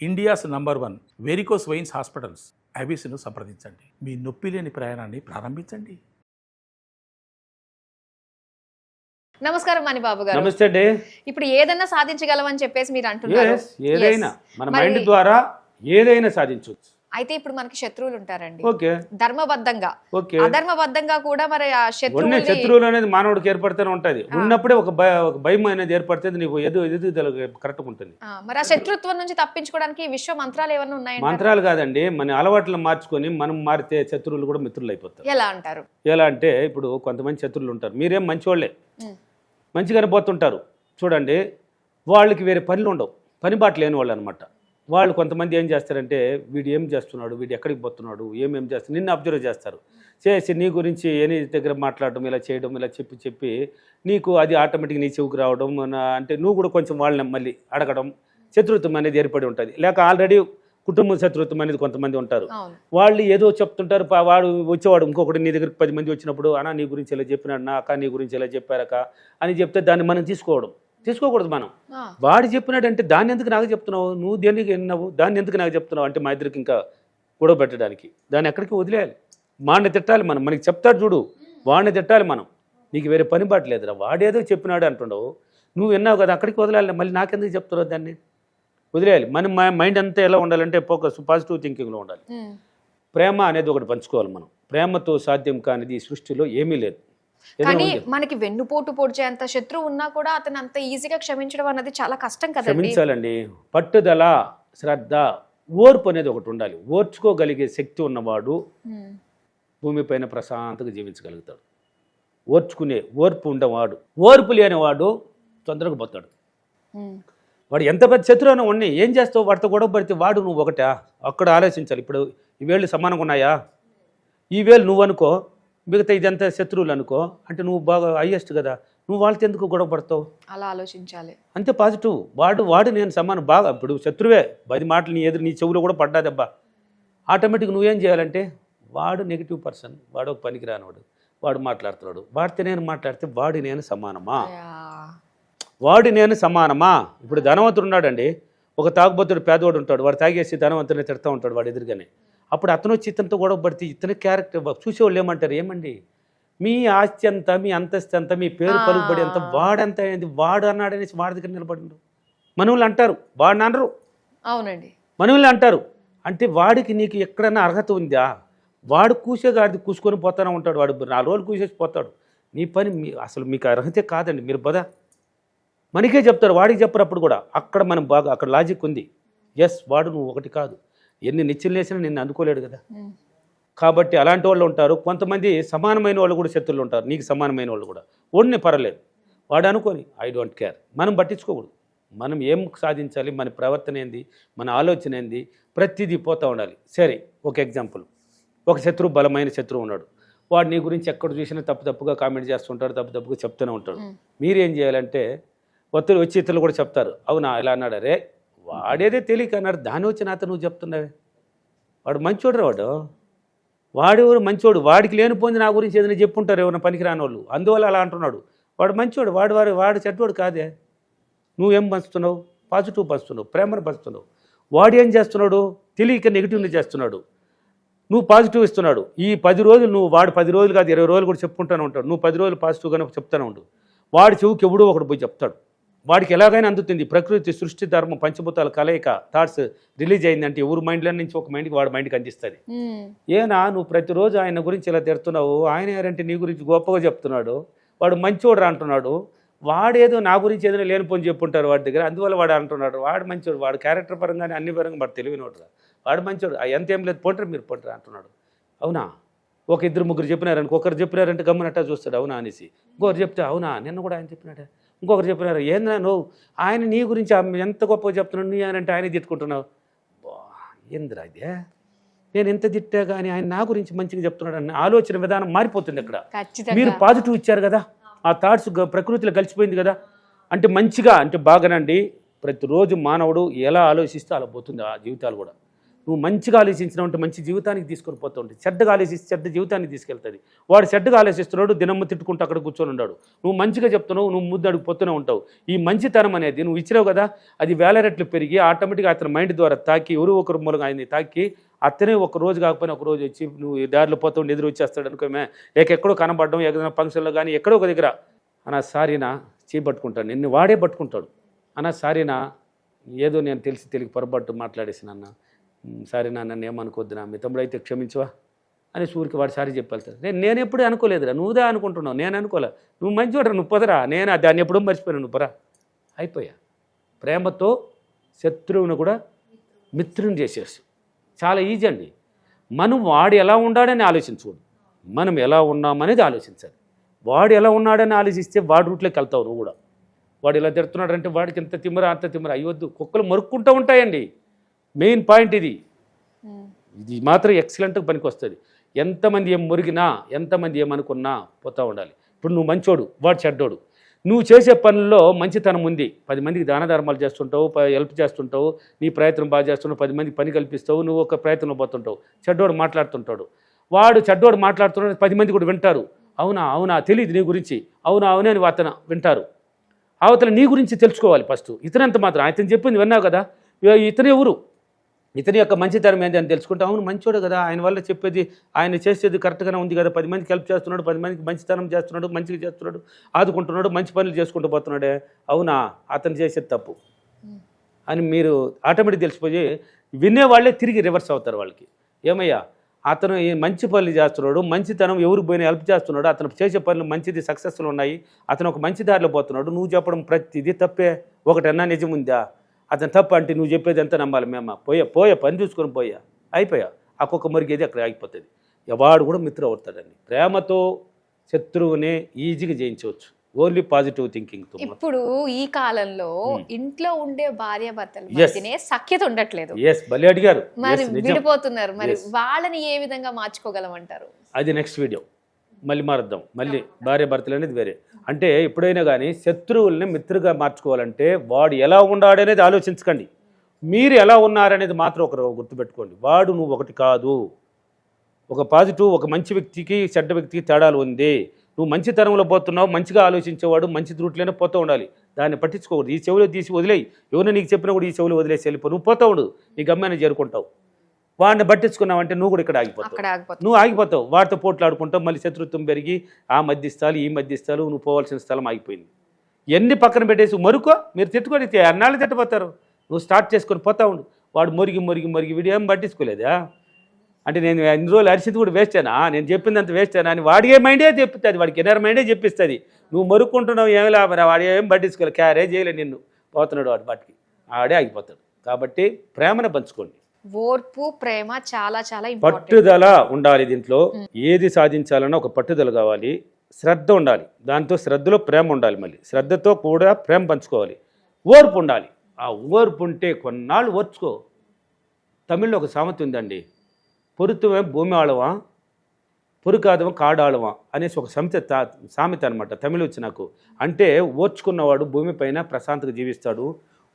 India's number 1 varicose veins hospitals ఐబీసీను సంప్రదించండి. మీ నొప్పి లేని ప్రయాణాన్ని ప్రారంభించండి. నమస్కారం మణిబాబు గారు. నమస్తే అండి. ఇప్పుడు ఏదైనా సాధించగలమని చెప్పేసి మీరు అంటున్నారు. ఏదైనా మన మైండ్ ద్వారా ఏదైనా సాధించవచ్చు. అయితే ఇప్పుడు మనకి శత్రువులు ఉంటారండి. ఓకే. ధర్మబద్ధంగా, ఓకే. అధర్మబద్ధంగా కూడా మరి ఆ శత్రువులు అనేది మానవుడికి ఏర్పడుతూనే ఉంటది. ఉన్నప్పుడే ఒక భయం అనేది ఏర్పడుతుంది. నీకు ఎదుగుదల కరెక్ట్ ఉంటుంది. మరి ఆ శత్రుత్వం నుంచి తప్పించుకోవడానికి విశ్వ మంత్రాలు ఏమైనా ఉన్నాయి? మంత్రాలు కాదండి, మన అలవాట్లను మార్చుకొని మనం మారితే శత్రువులు కూడా మిత్రులు అయిపోతారు. ఎలా అంటారు? ఎలా అంటే ఇప్పుడు కొంతమంది శత్రువులు ఉంటారు. మీరేం మంచివాళ్లే, మంచిగానే పోతుంటారు. చూడండి, వాళ్ళకి వేరే పనులు ఉండవు, పని బాట లేని వాళ్ళు అనమాట. వాళ్ళు కొంతమంది ఏం చేస్తారంటే, వీడు ఏం చేస్తున్నాడు, వీడు ఎక్కడికి పోతున్నాడు, ఏమేం చేస్తాడు, నిన్ను అబ్జర్వ్ చేస్తారు. చేసి నీ గురించి ఏని దగ్గర మాట్లాడడం, ఇలా చేయడం, ఇలా చెప్పి నీకు అది ఆటోమేటిక్గా నీ చెవుకు రావడం, అంటే నువ్వు కూడా కొంచెం వాళ్ళని మళ్ళీ అడగడం, శత్రుత్వం అనేది ఏర్పడి ఉంటుంది. లేక ఆల్రెడీ కుటుంబ శత్రుత్వం అనేది కొంతమంది ఉంటారు. వాళ్ళు ఏదో చెప్తుంటారు. వాడు వచ్చేవాడు ఇంకొకటి నీ దగ్గరికి 10 మంది వచ్చినప్పుడు, అన్నా నీ గురించి ఇలా చెప్పినాడు, నా అక్క నీ గురించి ఇలా చెప్పారక అని చెప్తే దాన్ని మనం తీసుకోకూడదు. మనం వాడు చెప్పినాడంటే దాన్ని ఎందుకు నాకు చెప్తున్నావు, నువ్వు దేనికి విన్నావు, దాన్ని ఎందుకు నాకు చెప్తున్నావు అంటే మా ఇద్దరికి ఇంకా గొడవ పెట్టడానికి దాన్ని ఎక్కడికి వదిలేయాలి. వాడిని తిట్టాలి మనం. మనకి చెప్తాడు చూడు, వాడిని తిట్టాలి మనం. నీకు వేరే పని బాటలేదురా, వాడేదో చెప్పినాడు అంటున్నావు, నువ్వు విన్నావు కదా, అక్కడికి వదిలేయాలి. మళ్ళీ నాకెందుకు చెప్తున్నావు, దాన్ని వదిలేయాలి. మన మైండ్ అంతా ఎలా ఉండాలంటే ఫోకస్, పాజిటివ్ థింకింగ్లో ఉండాలి. ప్రేమ అనేది ఒకటి పంచుకోవాలి మనం. ప్రేమతో సాధ్యం కానిది ఈ సృష్టిలో ఏమీ లేదు. కానీ మనకి వెన్నుపోటు పొడిచేంత శత్రువు ఉన్నా కూడా అతను అంత ఈజీగా క్షమించడం అన్నది చాలా కష్టం కదా. క్షమించాలండి. పట్టుదల, శ్రద్ధ, ఓర్పు అనేది ఒకటి ఉండాలి. ఓర్చుకోగలిగే శక్తి ఉన్నవాడు భూమిపైన ప్రశాంతంగా జీవించగలుగుతాడు. ఓర్పు ఉండేవాడు, ఓర్పు లేనివాడు తొందరగా పోతాడు. వాడు ఎంత పెద్ద శత్రువున ఉన్నాయి, ఏం చేస్తావు, వాడితో గొడవ పడితే వాడు నువ్వు ఒకటా, అక్కడ ఆలోచించాలి. ఇప్పుడు ఈ వేళ్ళు సమానంగా ఉన్నాయా, ఈ వేలు నువ్వు అనుకో, మిగతా ఇదంతా శత్రువులు అనుకో, అంటే నువ్వు బాగా హైయెస్ట్ కదా, నువ్వు వాళ్ళతో ఎందుకు గొడవ పడతావు, అలా ఆలోచించాలి. అంతే పాజిటివ్. వాడు నేను సమానం. బాగా ఇప్పుడు శత్రువే 10 మాటలు నీ చెవులో కూడా పడ్డాదబ్బా, ఆటోమేటిక్ నువ్వేం చేయాలంటే, వాడు నెగిటివ్ పర్సన్, వాడు ఒక పనికి రానివాడు, వాడు మాట్లాడుతున్నాడు, వాడితే నేను మాట్లాడితే వాడు నేను సమానమా. ఇప్పుడు ధనవంతుడు ఉన్నాడండి, ఒక తాగుబోతుడు పేదవాడు ఉంటాడు, వాడు తాగేసి ధనవంతుని తిడతా ఉంటాడు వాడు ఎదురుగానే. అప్పుడు అతను వచ్చి ఇతనితో గొడవ పడితే ఇతని క్యారెక్టర్ చూసేవాళ్ళు ఏమంటారు, ఏమండి మీ ఆస్తి అంతా, మీ అంతస్తు అంతా, మీ పేరు పలుకుబడి అంతా వాడంతా అయింది, వాడు అన్నాడనేసి వాడి దగ్గర నిలబడి మనవులు అంటారు, వాడిని అనరు. అవునండి, మనవులు అంటారు. అంటే వాడికి నీకు ఎక్కడన్నా అర్హత ఉందా, వాడు కూసేగాడిది కూసుకొని పోతానే ఉంటాడు, వాడు 4 రోజులు కూసేసి పోతాడు. మీ పని అసలు మీకు అర్హతే కాదండి, మీరు బదా మనకే చెప్తారు, వాడికి చెప్పరు. అప్పుడు కూడా అక్కడ మనం బాగా అక్కడ లాజిక్ ఉంది. ఎస్, వాడు నువ్వు ఒకటి కాదు, ఎన్ని నిచ్చెలు వేసినా నిన్ను అందుకోలేడు కదా. కాబట్టి అలాంటి వాళ్ళు ఉంటారు. కొంతమంది సమానమైన వాళ్ళు కూడా శత్రువులు ఉంటారు, నీకు సమానమైన వాళ్ళు కూడా. ఓడిని పర్వాలేదు, వాడు అనుకొని ఐ డోంట్ కేర్, మనం పట్టించుకోకూడదు. మనం ఏం సాధించాలి, మన ప్రవర్తన ఏంది, మన ఆలోచన ఏంది, ప్రతిదీ పోతూ ఉండాలి. సరే, ఒక ఎగ్జాంపుల్, ఒక శత్రువు, బలమైన శత్రువు ఉన్నాడు, వాడు నీ గురించి ఎక్కడ చూసినా తప్పుగా కామెంట్ చేస్తుంటాడు, తప్పుగా చెప్తూనే ఉంటాడు. మీరేం చేయాలంటే, వచ్చి ఇతరులు కూడా చెప్తారు, అవునా ఇలా అన్నాడు, అరే వాడేదే తెలియక అన్నాడు, దాని వచ్చి నాతో నువ్వు చెప్తున్నావే, వాడు మంచోడు రా, వాడెవరు మంచోడు, వాడికి లేనిపోయింది నా గురించి ఏదైనా చెప్పుంటారు ఎవరైనా పనికిరాని వాళ్ళు, అందువల్ల అలా అంటున్నాడు. వాడు మంచోడు, వాడు చెడ్డోడు కాదే. నువ్వేం పంచుతున్నావు, పాజిటివ్ పంచుతున్నావు, ప్రేమను పంచుతున్నావు. వాడు ఏం చేస్తున్నాడు, తెలియక నెగిటివ్ని చేస్తున్నాడు, నువ్వు పాజిటివ్ ఇస్తున్నాడు. ఈ 10 రోజులు నువ్వు, వాడు 10 రోజులు కాదు 20 రోజులు కూడా చెప్పుకుంటూనే ఉంటాడు, నువ్వు 10 రోజులు పాజిటివ్గానే చెప్తూనే ఉండు. వాడి చెవుకి ఎవడో ఒకడు పోయి చెప్తాడు, వాడికి ఎలాగైనా అందుతుంది. ప్రకృతి, సృష్టి, ధర్మం, పంచభూతాల కలయిక థాట్స్ రిలీజ్ అయిందంటే ఎవరి మైండ్లో నుంచి ఒక మైండ్కి వాడి మైండ్కి అందిస్తుంది. ఏనా నువ్వు ప్రతిరోజు ఆయన గురించి ఇలా తిడుతున్నావు, ఆయన ఎవరంటే నీ గురించి గొప్పగా చెప్తున్నాడు, వాడు మంచోడు రా అంటున్నాడు, వాడేదో నా గురించి ఏదైనా లేనిపోని చెప్పుంటారు వాడి దగ్గర, అందువల్ల వాడు అంటున్నాడు. వాడు మంచోడు, వాడు క్యారెక్టర్ పరంగానే అన్ని పరంగా వాడు తెలివినోడు, వాడు మంచోడు, ఎంత ఏం లేదు పోంటారు మీరు పోంటారు అంటున్నాడు. అవునా, ఒక 2-3 చెప్పినారనుకో, ఒకరు చెప్పినారంటే గమ్మనట్టా చూస్తాడు, అవునా అనేసి. ఇంకొకరు చెప్తే, అవునా నిన్న కూడా ఆయన చెప్పినాడా, ఇంకొకరు చెప్పినారు, ఏందా నువ్వు ఆయన నీ గురించి ఎంత గొప్పగా చెప్తున్నాడు, నీ అంటే ఆయన తిట్టుకుంటున్నావు, ఏందిరా ఇదే, నేను ఎంత తిట్టా కానీ ఆయన నా గురించి మంచిగా చెప్తున్నాడు అని ఆలోచన విధానం మారిపోతుంది. అక్కడ మీరు పాజిటివ్ ఇచ్చారు కదా, ఆ థాట్స్ ప్రకృతిలో కలిసిపోయింది కదా, అంటే మంచిగా, అంటే బాగానండి. ప్రతిరోజు మానవుడు ఎలా ఆలోచిస్తే అలా పోతుంది ఆ జీవితాలు కూడా. నువ్వు మంచిగా ఆలోచించినావంటే మంచి జీవితానికి తీసుకొని పోతూ ఉంటుంది. చెడ్డగా ఆలోచిస్తే చెడ్డ జీవితానికి తీసుకెళ్తుంది. వాడు చెడ్డగా ఆలోచిస్తున్నాడు, దినమ్మ తిట్టుకుంటూ అక్కడ కూర్చొని ఉన్నాడు. నువ్వు మంచిగా చెప్తున్నావు, నువ్వు ముద్దు అడిగిపోతూనే ఉంటావు. ఈ మంచితనం అనేది నువ్వు ఇచ్చినావు కదా, అది వేల రెట్లు పెరిగి ఆటోమేటిక్గా అతని మైండ్ ద్వారా తాకి ఎవరు ఒకరు మూలంగా ఆయన్ని తాకి అతనే ఒక రోజు కాకపోయినా ఒక రోజు వచ్చి నువ్వు దారిలో పోతావు ఎదురు వచ్చేస్తాడు అనుకోమే. ఎక్కడో కనబడడం, ఏదైనా ఫంక్షన్లో కానీ ఎక్కడో ఒక దగ్గర అన్నా సారీనా చేపట్టుకుంటాడు, నిన్ను వాడే పట్టుకుంటాడు. అన్నా సారీనా ఏదో నేను తెలియక పొరపాటు మాట్లాడేసినన్నా, సారీ నన్ను ఏమనుకోద్దునా, మీ తమ్ముడు అయితే క్షమించవా అని సూరికి వాడు సారీ చెప్పేళ్తాడు. నేను ఎప్పుడూ అనుకోలేదురా, నువ్వుదా అనుకుంటున్నావు, నేను అనుకోలే, నువ్వు మంచివాడు, నువ్వు పదరా, నేను దాన్ని ఎప్పుడూ మర్చిపోయాను, నువ్వు పరా. అయిపోయా. ప్రేమతో శత్రువును కూడా మిత్రుని చేసేసి చాలా ఈజీ అండి. మనం వాడు ఎలా ఉన్నాడని ఆలోచించకూడదు, మనం ఎలా ఉన్నామనేది ఆలోచించాలి. వాడు ఎలా ఉన్నాడని ఆలోచిస్తే వాడి రూట్లోకి వెళ్తావు నువ్వు కూడా. వాడు ఇలా తిడుతున్నాడంటే వాడికి ఎంత తిమ్మరా అంత తిమ్మరా అయ్యొద్దు, కుక్కలు మరుక్కుంటూ ఉంటాయండి. మెయిన్ పాయింట్ ఇది మాత్రం ఎక్సలెంట్గా పనికి వస్తుంది. ఎంతమంది ఏం మురిగినా, ఎంతమంది ఏమనుకున్నా పోతూ ఉండాలి. ఇప్పుడు నువ్వు మంచోడు, వాడు చెడ్డోడు. నువ్వు చేసే పనుల్లో మంచితనం ఉంది, 10 మందికి దాన ధర్మాలు చేస్తుంటావు, హెల్ప్ చేస్తుంటావు, నీ ప్రయత్నం బాగా చేస్తున్నావు, 10 మందికి పని కల్పిస్తావు, నువ్వు ఒక ప్రయత్నంలో పోతుంటావు. చెడ్డోడు మాట్లాడుతుంటాడు, వాడు చెడ్డోడు మాట్లాడుతున్నాడు, 10 మంది కూడా వింటారు. అవునా అవునా తెలియదు నీ గురించి, అవునా అవునే అని అతను వింటారు. అవతల నీ గురించి తెలుసుకోవాలి ఫస్ట్. ఇతనంత మాత్రం అతను చెప్పింది విన్నావు కదా, ఇతను ఎవరు, ఇతని యొక్క మంచితనం ఏంటి అని తెలుసుకుంటే అవును మంచోడు కదా, ఆయన వల్ల చెప్పేది ఆయన చేసేది కరెక్ట్గానే ఉంది కదా, 10 మందికి హెల్ప్ చేస్తున్నాడు, 10 మందికి మంచితనం చేస్తున్నాడు, మంచిగా చేస్తున్నాడు, ఆదుకుంటున్నాడు, మంచి పనులు చేసుకుంటూ పోతున్నాడే, అవునా అతను చేసేది తప్పు అని మీరు ఆటోమేటిక్ తెలిసిపోయి వినేవాళ్ళే తిరిగి రివర్స్ అవుతారు. వాళ్ళకి ఏమయ్యా అతను మంచి పనులు చేస్తున్నాడు, మంచితనం ఎవరికి పోయినా హెల్ప్ చేస్తున్నాడు, అతను చేసే పనులు మంచిది సక్సెస్ఫుల్ ఉన్నాయి, అతను ఒక మంచి దారిలో పోతున్నాడు, నువ్వు చెప్పడం ప్రతిదీ తప్పే, ఒకటన్నా నిజం ఉందా, అతను తప్పు అంటే నువ్వు చెప్పేది ఎంత నమ్మాలి మేమ, పోయా పని చూసుకొని పోయా అయిపోయా, ఒక్కొక్క మురిగేది అక్కడ ఆగిపోతుంది. వాడు కూడా మిత్రుడు అవుతాడండి. ప్రేమతో శత్రువునే ఈజీగా జయించవచ్చు, ఓన్లీ పాజిటివ్ థింకింగ్ తో. ఇప్పుడు ఈ కాలంలో ఇంట్లో ఉండే భార్య భర్తలు మధ్యనే సఖ్యత ఉండట్లేదు. భలే అడిగారు. మరి విడిపోతున్నారు, మరి వాళ్ళని ఏ విధంగా మార్చుకోగలమంటారు? అది నెక్స్ట్ వీడియో మళ్ళీ మారుద్దాం. మళ్ళీ భార్య భర్తలు అనేది వేరే. అంటే ఎప్పుడైనా కానీ శత్రువుల్ని మిత్రుగా మార్చుకోవాలంటే వాడు ఎలా ఉన్నాడనేది ఆలోచించకండి, మీరు ఎలా ఉన్నారనేది మాత్రం ఒకరు గుర్తుపెట్టుకోండి. వాడు నువ్వు ఒకటి కాదు. ఒక పాజిటివ్, ఒక మంచి వ్యక్తికి చెడ్డ వ్యక్తికి తేడాలు ఉంది. నువ్వు మంచి తరంలో పోతున్నావు, మంచిగా ఆలోచించేవాడు మంచి రూట్లోనే పోతూ ఉండాలి, దాన్ని పట్టించుకోకూడదు. ఈ చెవులో తీసి వదిలేయి, ఎవరు నీకు చెప్పినా కూడా ఈ చెవులు వదిలేసి వెళ్ళిపో, నువ్వు పోతా ఉండు, నీ గమ్యాన్ని చేరుకుంటావు. వాడిని పట్టించుకున్నావంటే నువ్వు కూడా ఇక్కడ ఆగిపోతావు, నువ్వు ఆగిపోతావు, వాడితో పోట్లాడుకుంటావు, మళ్ళీ శత్రుత్వం పెరిగి ఆ మధ్యస్థాలు ఈ మధ్యస్థాలు, నువ్వు పోవాల్సిన స్థలం ఆగిపోయింది. ఎన్ని పక్కన పెట్టేసి మరుకో, మీరు తిట్టుకొని అన్నాళ్ళు తిట్టపోతారు, నువ్వు స్టార్ట్ చేసుకొని పోతా ఉండు. వాడు మురిగి వీడు ఏం పట్టించుకోలేదా అంటే నేను ఎన్ని రోజులు అరిసింది కూడా వేస్టేనా, నేను చెప్పిందంత వేస్టేనా అని వాడి ఏ మైండే చెప్తుంది, వాడికి ఎన్నర మైండే చెప్పిస్తుంది. నువ్వు మరుక్కుంటున్నావు, ఏమి లాభం, వాడు ఏం పట్టించుకోలేదు, క్యారేజ్ చేయలేదు, నిన్ను పోతున్నాడు వాడి వాటికి, ఆడే ఆగిపోతాడు. కాబట్టి ప్రేమను పంచుకోండి. ఓర్పు ప్రేమ చాలా చాలా పట్టుదల ఉండాలి. దీంట్లో ఏది సాధించాలన్నా ఒక పట్టుదల కావాలి, శ్రద్ధ ఉండాలి, దాంతో శ్రద్ధలో ప్రేమ ఉండాలి, మళ్ళీ శ్రద్ధతో కూడా ప్రేమ పంచుకోవాలి, ఓర్పు ఉండాలి. ఆ ఓర్పు ఉంటే కొన్నాళ్ళు ఓర్చుకో. తమిళ్లో ఒక సామెత ఉందండి, పొరుతువే భూమి ఆళవా పొరుకాదవం కాడాళవా అనేసి ఒక సామెత అనమాట, తమిళ వచ్చి నాకు. అంటే ఓర్చుకున్నవాడు భూమి పైన ప్రశాంతంగా జీవిస్తాడు,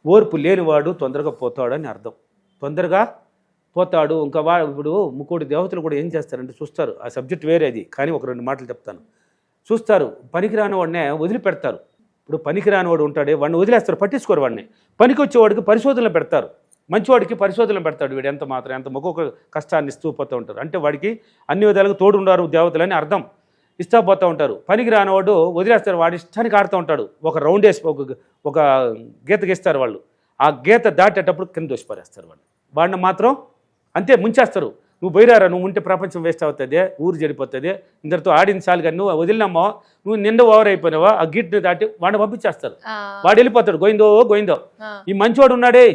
ఓర్పు లేనివాడు తొందరగా పోతాడు అని అర్థం. తొందరగా పోతాడు. ఇంకా ఇప్పుడు ముక్కోటి దేవతలు కూడా ఏం చేస్తారంటే చూస్తారు, ఆ సబ్జెక్ట్ వేరేది కానీ ఒక 2 మాటలు చెప్తాను. చూస్తారు, పనికిరాని వాడినే వదిలిపెడతారు. ఇప్పుడు పనికిరాని వాడు ఉంటాడే వాడిని వదిలేస్తారు, పట్టించుకోరు వాడిని. పనికి వచ్చేవాడికి పరిశోధనలు పెడతారు, మంచివాడికి పరిశోధనలు పెడతాడు. వీడు ఎంత ఒక్కొక్క కష్టాన్ని ఇస్తూ పోతూ ఉంటారు. అంటే వాడికి అన్ని విధాలుగా తోడు ఉండారు దేవతలని అర్థం, ఇస్తా పోతూ ఉంటారు. పనికి రానివాడు వదిలేస్తారు, వాడి ఇష్టానికి ఆడుతూ ఉంటాడు. ఒక రౌండ్ వేసి ఒక గీత గీస్తారు వాళ్ళు, ఆ గీత దాటేటప్పుడు కింద దోసిపారేస్తారు వాడిని మాత్రం అంతే ముంచేస్తారు. నువ్వు బయరారా, నువ్వు ఉంటే ప్రపంచం వేస్ట్ అవుతుంది, ఊరు చెడిపోతుంది, ఇందరితో ఆడించాలి కానీ నువ్వు వదిలినామో, నువ్వు నిండా ఓవర్ అయిపోయినావా, ఆ గిట్ని దాటి వాడిని పంపించేస్తారు, వాడు వెళ్ళిపోతాడు, గోయిందో. ఈ మంచివాడు ఉన్నాడే,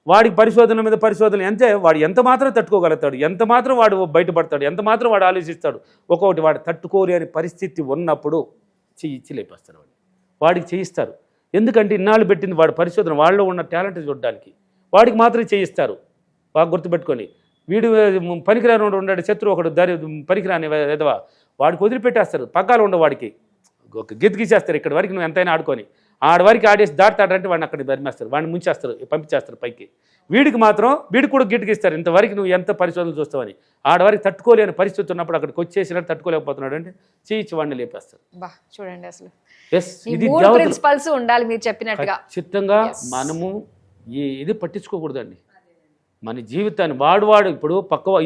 వాడికి పరిశోధన మీద పరిశోధన, అంతే వాడు ఎంత మాత్రం తట్టుకోగలుగుతాడు, ఎంత మాత్రం వాడు బయటపడతాడు, ఎంత మాత్రం వాడు ఆలోచిస్తాడు. ఒక్కొక్కటి వాడు తట్టుకోలేని పరిస్థితి ఉన్నప్పుడు ఇచ్చి లేపేస్తారు, వాడికి చేయిస్తారు. ఎందుకంటే ఇన్నాళ్ళు పెట్టింది వాడు పరిశోధన, వాళ్ళలో ఉన్న టాలెంట్ చూడడానికి, వాడికి మాత్రం చేయిస్తారు. బాగా గుర్తుపెట్టుకొని, వీడు పనికిరాని ఉన్నాడు, శత్రువు ఒకడు పనికిరాని ఎదవా, వాడికి వదిలిపెట్టేస్తారు, పగ్గాలు ఉండవు, వాడికి ఒక గీత గీసేస్తారు, ఇక్కడ వరకు నువ్వు ఎంతైనా ఆడుకొని. ఆడవారికి ఆడేసి దాటుతాడంటే వాడిని అక్కడికి ధర్మేస్తారు, వాడిని ముంచేస్తారు, పంపించేస్తారు పైకి. వీడికి మాత్రం వీడికి కూడా గిట్టుకిస్తారు, ఇంతవరకు నువ్వు ఎంత పరిశోధనలు చూస్తావని. ఆడవారికి తట్టుకోలేని పరిస్థితి ఉన్నప్పుడు అక్కడికి వచ్చేసినట్టు తట్టుకోలేకపోతున్నాడు అంటే చేయించి వాడిని లేపేస్తారు. బా చూడండి అసలు ఎస్, ఇది ప్రిన్సిపల్స్ ఉండాలి మీరు చెప్పినట్టుగా. ఖచ్చితంగా మనము ఇది పట్టించుకోకూడదండి మన జీవితాన్ని. వాడు ఇప్పుడు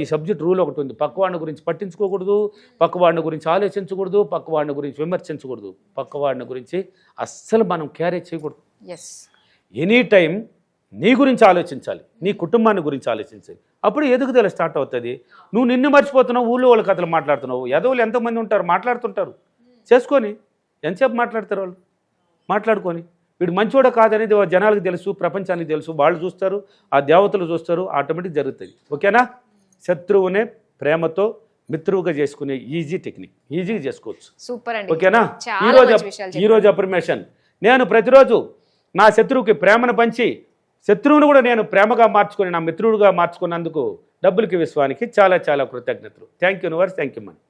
ఈ సబ్జెక్ట్ రూల్ ఒకటి ఉంది, పక్కవాడిని గురించి పట్టించుకోకూడదు, పక్కవాడిని గురించి ఆలోచించకూడదు, పక్కవాడిని గురించి విమర్శించకూడదు, పక్కవాడిని గురించి అస్సలు మనం క్యారేజ్ చేయకూడదు. ఎనీ టైం నీ గురించి ఆలోచించాలి, నీ కుటుంబాన్ని గురించి ఆలోచించాలి. అప్పుడు ఎదుగుదల స్టార్ట్ అవుతుంది. నువ్వు నిన్ను మర్చిపోతున్నావు, ఊళ్ళో వాళ్ళ కథలు మాట్లాడుతున్నావు. ఎదవులు ఎంతమంది ఉంటారు, మాట్లాడుతుంటారు, చేసుకొని ఎంతసేపు మాట్లాడతారు వాళ్ళు, మాట్లాడుకొని. వీడు మంచోడ కాదనేది జనాలకు తెలుసు, ప్రపంచానికి తెలుసు, వాళ్ళు చూస్తారు, ఆ దేవతలు చూస్తారు, ఆటోమేటిక్ జరుగుతుంది. ఓకేనా? శత్రువునే ప్రేమతో మిత్రువుగా చేసుకునే ఈజీ టెక్నిక్, ఈజీగా చేసుకోవచ్చు. సూపర్ అండి. ఓకేనా? ఈరోజు అఫర్మేషన్, నేను ప్రతిరోజు నా శత్రువుకి ప్రేమను పంచి శత్రువును కూడా నేను ప్రేమగా మార్చుకొని నా మిత్రుడుగా మార్చుకున్నందుకు డబ్బులకి విశ్వానికి చాలా చాలా కృతజ్ఞతలు. Thank you universe, thank you money.